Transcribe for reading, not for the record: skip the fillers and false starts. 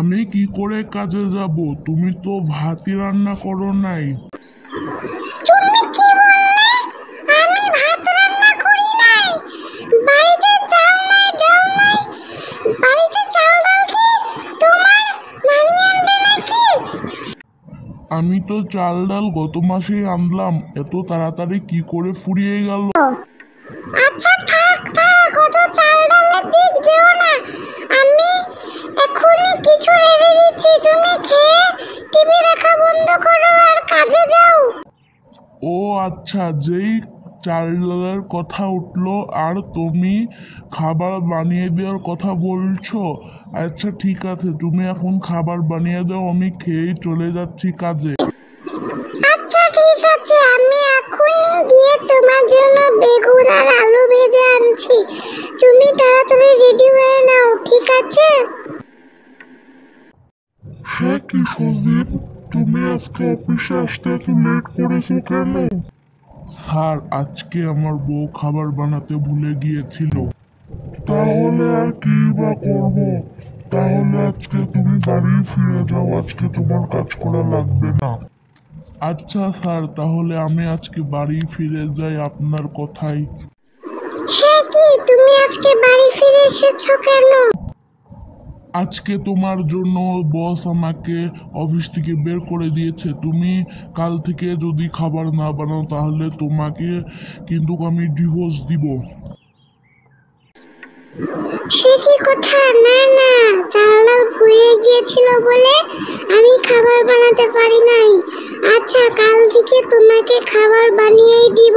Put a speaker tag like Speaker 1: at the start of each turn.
Speaker 1: আমি কি করে কাজে যাব? তুমি তো ভাতই রান্না করো নাই।
Speaker 2: তুমি কি বললে? আমি ভাত রান্না করি নাই? বাড়িতে চাল নাই, ডাল নাই। বাড়িতে চাল ডাল কি তোমার নানি আনবে নাকি?
Speaker 1: আমি তো চাল ডাল গত মাসেই আনলাম, এত তাড়াতাড়ি কি করে ফুরিয়ে গেল?
Speaker 2: আচ্ছা থাক থাক, অত চাল ডালের দিক যেও না। আমি এখনই কিছু রেঁধে দিচ্ছি, তুমি খেয়ে টিভি দেখা বন্ধ করো আর কাজে যাও।
Speaker 1: ও আচ্ছা, যেই চাল ডালের কথা উঠলো আর তুমি খাবার বানিয়ে দেওয়ার কথা বলছো। আচ্ছা ঠিক আছে, তুমি এখন খাবার বানিয়ে দাও, আমি খেয়েই চলে যাচ্ছি কাজে।
Speaker 2: আচ্ছা ঠিক আছে, আমি এখনই গিয়ে তোমার জন্য বেগুন আর আলু ভেজে আনছি। তুমি তাড়াতাড়ি রেডি হয়ে নাও, ঠিক আছে?
Speaker 1: হ্যাঁ কি সজীব, তুমি আজকে অফিসে আসতে এত লেট করেছো কেন? স্যার, আজকে আমার বউ খাবার বানাতে ভুলে গিয়েছিল। তাহলে আর কি বা করবো? তাহলে আজকে তুমি বাড়ি ফিরে যাও, আজকে তোমার কাজ করা লাগবে না। আচ্ছা স্যার, তাহলে আমি আজকে বাড়ি ফিরে যাই আপনার কথাই।
Speaker 2: সে কি, তুমি আজকে বাড়ি ফিরে এসেছো কেন?
Speaker 1: আজকে তোমার জন্য বস আমাকে অফিস থেকে বের করে দিয়েছে। তুমি কাল থেকে যদি খাবার না বানাও তাহলে তোমাকে কিন্তু আমি ডিভোর্স দিব।
Speaker 2: সে কি কথা? না না, চাল ডাল ফুরিয়ে গিয়েছিল বলে আমি খাবার বানাতে পারি নাই। আচ্ছা, কাল থেকে তোমাকে খাবার বানিয়েই দিব।